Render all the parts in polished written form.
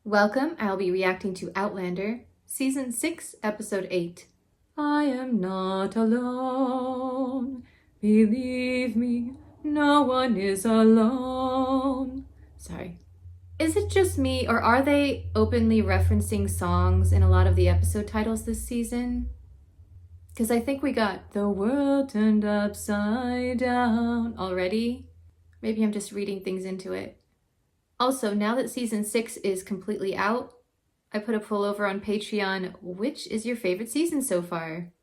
Welcome, I'll be reacting to Outlander, Season 6, Episode 8. I am not alone, believe me, no one is alone. Sorry. Is it just me, or are they openly referencing songs in a lot of the episode titles this season? Because I think we got "The World Turned Upside Down" already. Maybe I'm just reading things into it. Also, now that Season 6 is completely out, I put a poll over on Patreon, which is your favorite season so far?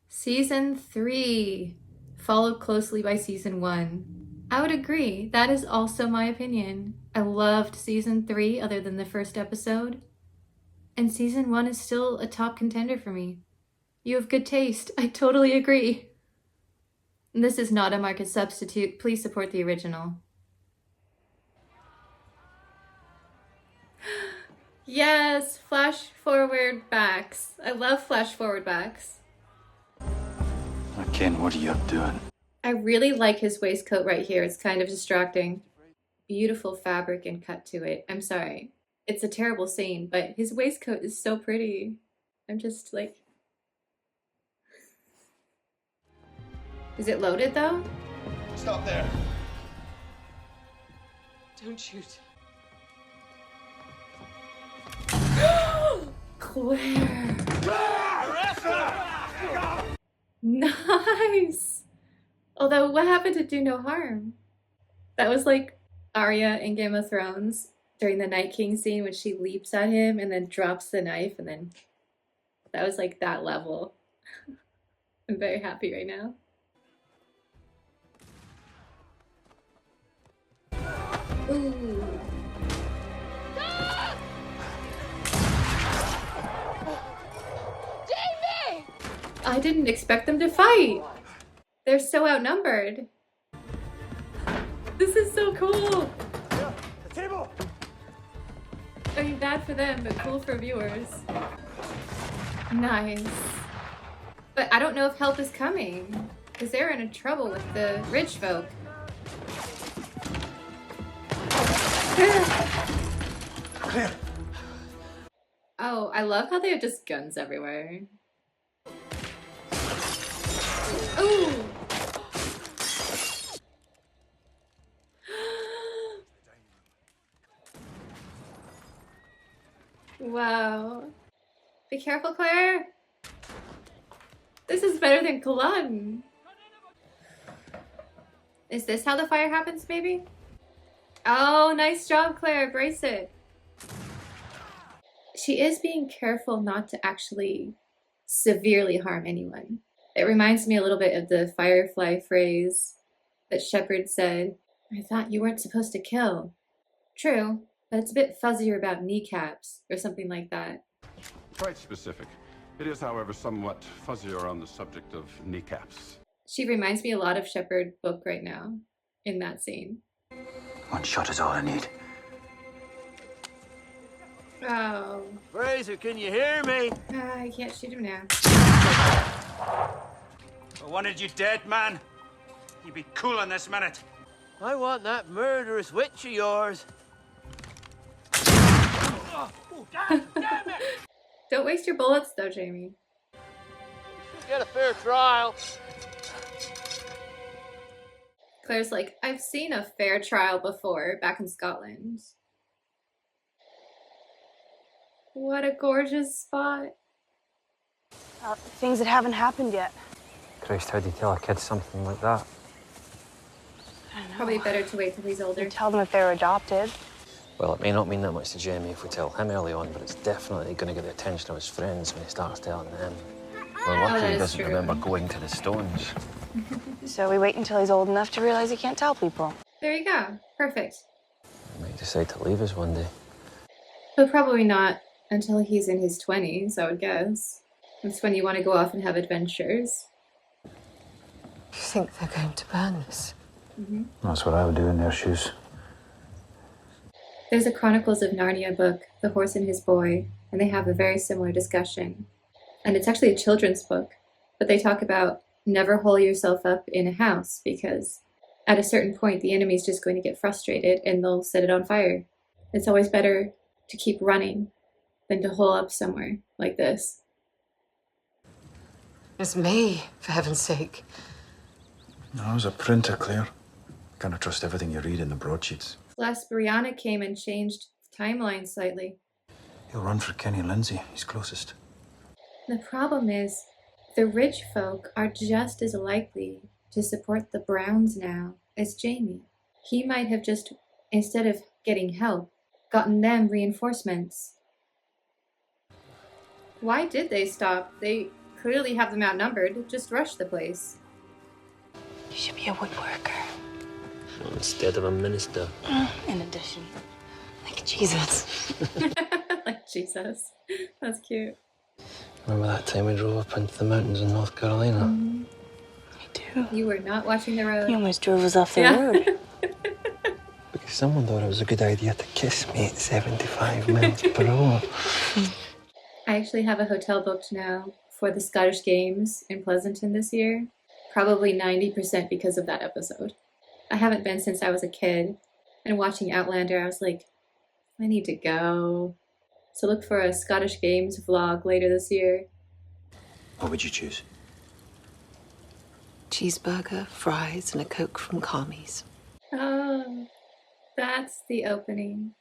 Season 3, followed closely by Season 1. I would agree, that is also my opinion. I loved Season 3 other than the first episode, and Season 1 is still a top contender for me. You have good taste, I totally agree. This is not a market substitute, please support the original. Yes, flash forward backs. I love flash forward backs. Ken, what are you up doing? I really like his waistcoat right here. It's kind of distracting. Beautiful fabric and cut to it. I'm sorry. It's a terrible scene, but his waistcoat is so pretty. I'm just like... Is it loaded though? Stop there. Don't shoot. Claire! Nice! Although, what happened to Do No Harm? That was like Arya in Game of Thrones during the Night King scene when she leaps at him and then drops the knife, and then that was like that level. I'm very happy right now. Ooh. I didn't expect them to fight. They're so outnumbered. This is so cool. Yeah, the table. I mean, bad for them, but cool for viewers. Nice. But I don't know if help is coming, because they're in trouble with the rich folk. Clear. Oh, I love how they have just guns everywhere. Ooh! Wow. Be careful, Claire! This is better than Cologne. Is this how the fire happens, maybe? Oh, nice job, Claire. Brace it. She is being careful not to actually severely harm anyone. It reminds me a little bit of the Firefly phrase that Shepard said, "I thought you weren't supposed to kill." True, but it's a bit fuzzier about kneecaps or something like that. Quite specific. It is, however, somewhat fuzzier on the subject of kneecaps. She reminds me a lot of Shepard book right now in that scene. One shot is all I need. Oh. Fraser, can you hear me? I can't shoot him now. I wanted you dead, man. You be cool in this minute. I want that murderous witch of yours. God damn it! Don't waste your bullets though, Jamie. Get a fair trial. Claire's like, I've seen a fair trial before back in Scotland. What a gorgeous spot. Things that haven't happened yet. Christ, how do you tell a kid something like that? I don't know. Probably better to wait till he's older. Tell them if they were adopted. Well, it may not mean that much to Jamie if we tell him early on, but it's definitely going to get the attention of his friends when he starts telling them. We're lucky that he is doesn't true. remember going to the Stones. So we wait until he's old enough to realize he can't tell people. There you go. Perfect. He might decide to leave us one day. But probably not until he's in his 20s, I would guess. That's when you want to go off and have adventures. You think they're going to burn us? Mm-hmm. That's what I would do in their shoes. There's a Chronicles of Narnia book, The Horse and His Boy, and they have a very similar discussion. And it's actually a children's book, but they talk about never hole yourself up in a house because at a certain point the enemy's just going to get frustrated and they'll set it on fire. It's always better to keep running than to hole up somewhere like this. It's me, for heaven's sake. No, I was a printer, Claire. Can't trust everything you read in the broadsheets. Plus, Brianna came and changed the timeline slightly. He'll run for Kenny Lindsay. He's closest. The problem is, the rich folk are just as likely to support the Browns now as Jamie. He might have just, instead of getting help, gotten them reinforcements. Why did they stop? They clearly have them outnumbered. Just rush the place. You should be a woodworker. Well, instead of a minister. In addition. Like Jesus. Like Jesus. That's cute. Remember that time we drove up into the mountains in North Carolina? I do. You were not watching the road. You almost drove us off the road. Because someone thought it was a good idea to kiss me at 75 miles per hour. I actually have a hotel booked now for the Scottish Games in Pleasanton this year. Probably 90% because of that episode. I haven't been since I was a kid. And watching Outlander, I was like, I need to go. So look for a Scottish Games vlog later this year. What would you choose? Cheeseburger, fries, and a Coke from Carmi's. Oh, that's the opening.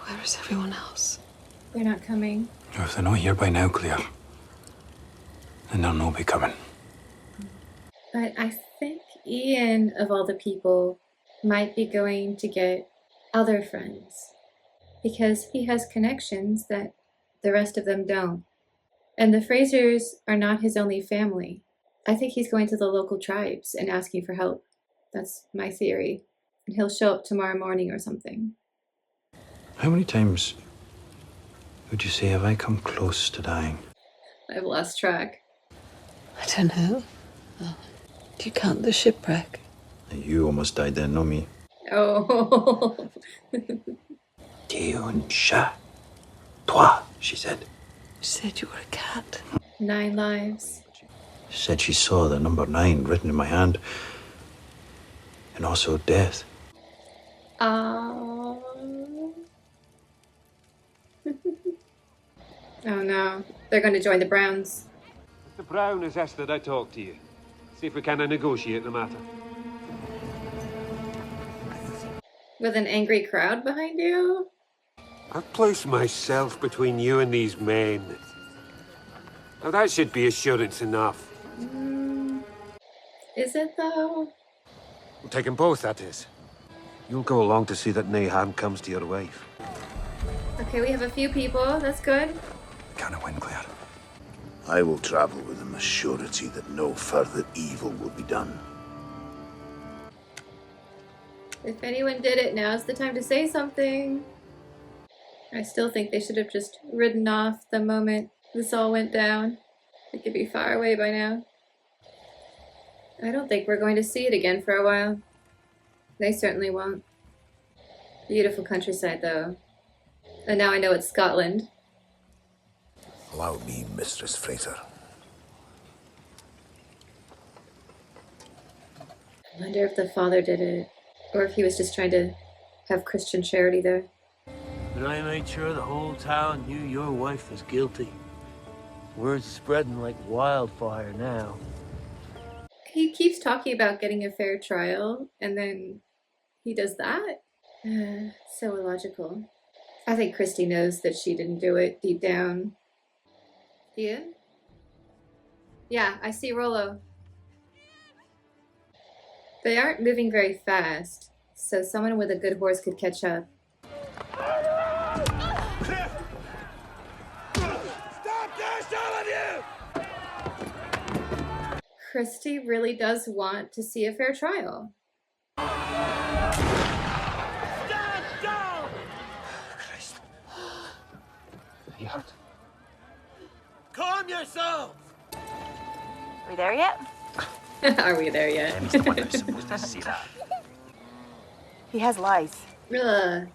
Where is everyone else? They're not coming. Oh, if they're not here by now, Claire, then they'll not be coming. But I think Ian, of all the people, might be going to get other friends. Because he has connections that the rest of them don't. And the Frasers are not his only family. I think he's going to the local tribes and asking for help. That's my theory. And he'll show up tomorrow morning or something. How many times would you say have I come close to dying? I've lost track. I don't know. Do you count the shipwreck? You almost died then, not me. Oh. Un chat. Toi, she said. She said you were a cat. 9 lives. She said she saw the number 9 written in my hand. And also death. Oh. Oh no. They're going to join the Browns. Mr. Brown has asked that I talk to you. See if we can negotiate the matter. With an angry crowd behind you? I've placed myself between you and these men. Now that should be assurance enough. Is it though? We'll take them both, that is. You'll go along to see that nae harm comes to your wife. Okay, we have a few people. That's good. Can I win, Claire? I will travel with an assurity that no further evil will be done. If anyone did it, now's the time to say something. I still think they should have just ridden off the moment this all went down. They could be far away by now. I don't think we're going to see it again for a while. They certainly won't. Beautiful countryside, though. And now I know it's Scotland. Allow me, Mistress Fraser. I wonder if the father did it, or if he was just trying to have Christian charity there. But I made sure the whole town knew your wife was guilty. Word's spreading like wildfire now. He keeps talking about getting a fair trial, and then he does that? So illogical. I think Christy knows that she didn't do it deep down. Ian? Yeah, I see Rollo. They aren't moving very fast, so someone with a good horse could catch up. Stop this, all of you! Christy really does want to see a fair trial. Stand down! Christ. You hurt? Calm yourself! Are we there yet? Are we there yet? Emmy's the one who's supposed to see that. He has lice. Ugh.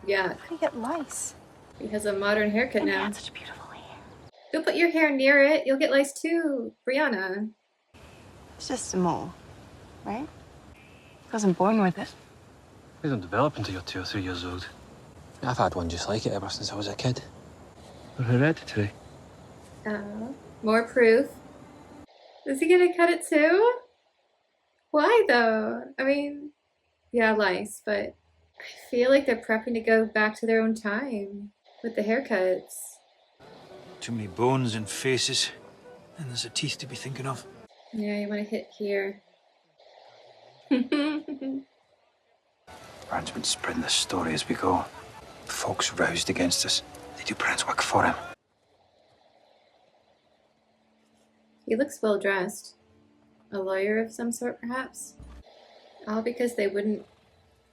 Yeah, How do you get lice? he has a modern haircut He now. had such a beautiful hair. Don't put your hair near it. You'll get lice too, Brianna. It's just a mole, right? I wasn't born with it. They don't develop until you're 2 or 3 years old. I've had one just like it ever since I was a kid. But hereditary. More proof. Is he gonna cut it too? Why though? I mean, yeah, lice, but I feel like they're prepping to go back to their own time with the haircuts. Too many bones and faces. And there's the teeth to be thinking of. Yeah, you want to hit here. Brand's been spreading this story as we go. Folks roused against us. They do Brand's work for him. He looks well dressed. A lawyer of some sort, perhaps? All because they wouldn't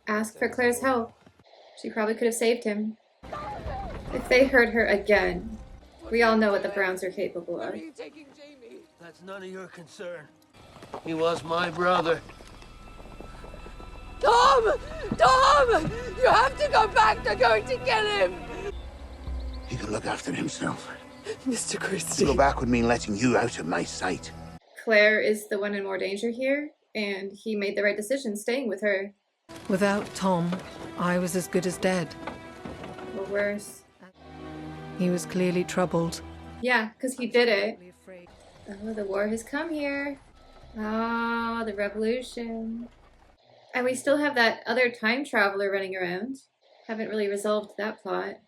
ask for Claire's help. She probably could have saved him. If they hurt her again, we all know what the Browns are capable of. That's none of your concern. He was my brother. Tom! Tom! You have to go back. They're going to get him. He can look after himself. Mr. To Christie. go back would mean letting you out of my sight. Claire is the one in more danger here, and he made the right decision staying with her. Without Tom, I was as good as dead. Or worse. He was clearly troubled. Yeah, because he did it. Oh, the war has come here. Ah, the revolution. And we still have that other time traveler running around. Haven't really resolved that plot.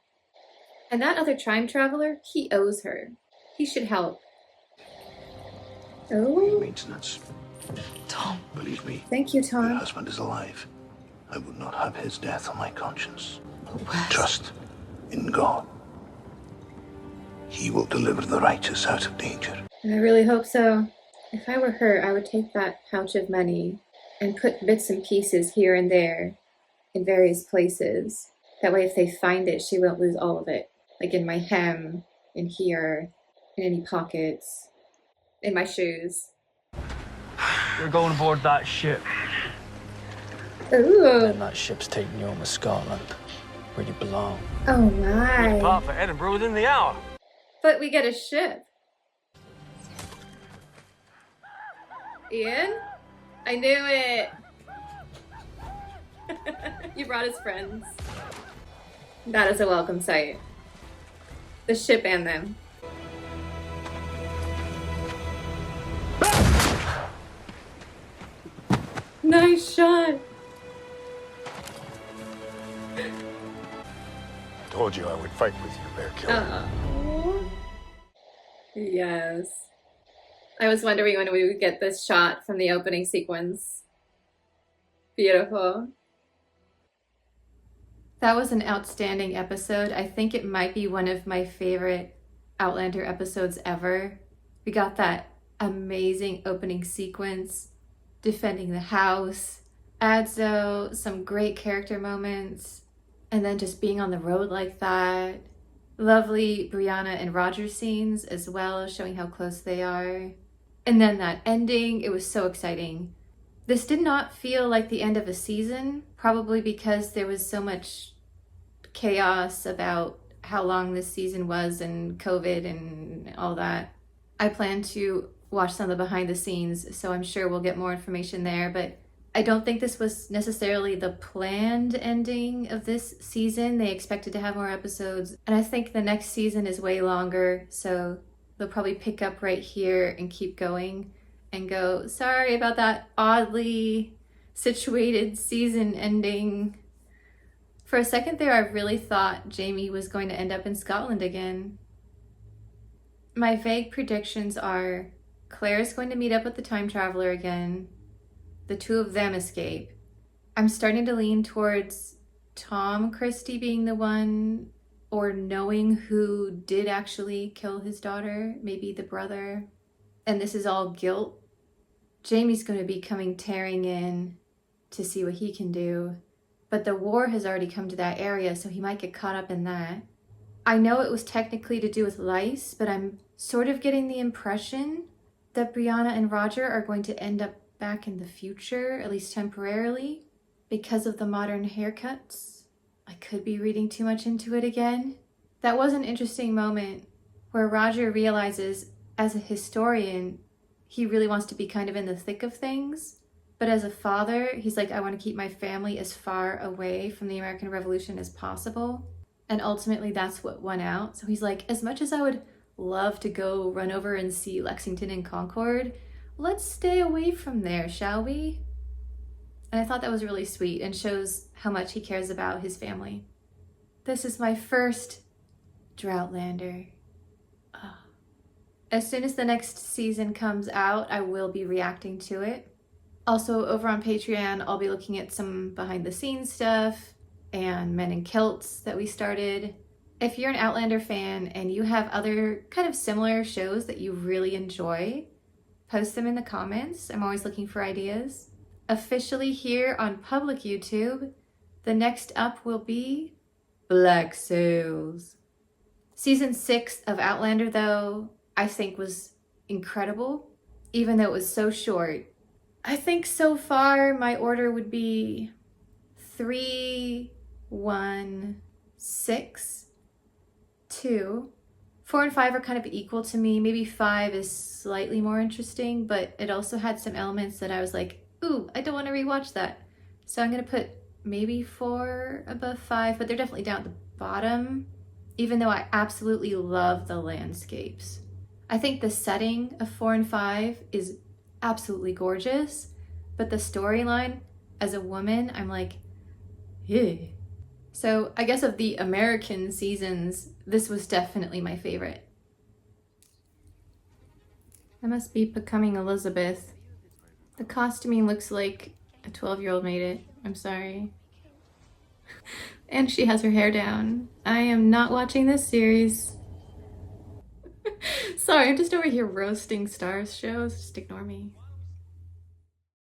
And that other time traveler, he owes her. He should help. Oh. Maintenance. Tom. Believe me. Thank you, Tom. Your husband is alive. I would not have his death on my conscience. Wes. Trust in God. He will deliver the righteous out of danger. I really hope so. If I were her, I would take that pouch of money and put bits and pieces here and there in various places. That way if they find it, she won't lose all of it. Like in my hem, in here, in any pockets, in my shoes. You're going aboard that ship. Ooh. And that ship's taking you home to Scotland, where you belong. Oh my. Depart for Edinburgh within the hour. But we get a ship. Ian? I knew it. You brought his friends. That is a welcome sight. The ship and them. Nice shot. Told you I would fight with you, Bear Killer. Yes. I was wondering when we would get this shot from the opening sequence. Beautiful. That was an outstanding episode. I think it might be one of my favorite Outlander episodes ever. We got that amazing opening sequence, defending the house, Adzo, some great character moments, and then just being on the road like that. Lovely Brianna and Roger scenes as well, showing how close they are. And then that ending, it was so exciting. This did not feel like the end of a season, probably because there was so much chaos about how long this season was and COVID and all that. I plan to watch some of the behind the scenes, so I'm sure we'll get more information there, but I don't think this was necessarily the planned ending of this season. They expected to have more episodes, and I think the next season is way longer, so they'll probably pick up right here and keep going and go, sorry about that oddly situated season ending. For a second there, I really thought Jamie was going to end up in Scotland again. My vague predictions are Claire's going to meet up with the time traveler again. The two of them escape. I'm starting to lean towards Tom Christie being the one, or knowing who did actually kill his daughter, maybe the brother. And this is all guilt. Jamie's going to be coming tearing in to see what he can do. But the war has already come to that area, so he might get caught up in that. I know it was technically to do with lice, but I'm sort of getting the impression that Brianna and Roger are going to end up back in the future, at least temporarily, because of the modern haircuts. I could be reading too much into it again. That was an interesting moment where Roger realizes, as a historian, he really wants to be kind of in the thick of things. But as a father, he's like, I want to keep my family as far away from the American Revolution as possible. And ultimately that's what won out. So he's like, as much as I would love to go run over and see Lexington and Concord, let's stay away from there, shall we? And I thought that was really sweet and shows how much he cares about his family. This is my first Droughtlander. Oh. As soon as the next season comes out, I will be reacting to it. Also, over on Patreon, I'll be looking at some behind the scenes stuff and Men in Kilts that we started. If you're an Outlander fan and you have other kind of similar shows that you really enjoy, post them in the comments. I'm always looking for ideas. Officially here on public YouTube, the next up will be Black Sails. Season 6 of Outlander, though, I think was incredible, even though it was so short. I think so far my order would be 3, 1, 6, 2. 4 and 5 are kind of equal to me. Maybe 5 is slightly more interesting, but it also had some elements that I was like, ooh, I don't want to rewatch that. So I'm going to put maybe 4 above 5, but they're definitely down at the bottom, even though I absolutely love the landscapes. I think the setting of 4 and 5 is absolutely gorgeous, but the storyline as a woman, I'm like, yeah. So I guess of the American seasons, this was definitely my favorite. I must be becoming Elizabeth. The costuming looks like a 12-year-old made it. I'm sorry. And she has her hair down. I am not watching this series. Sorry, I'm just over here roasting Starz shows. Just ignore me.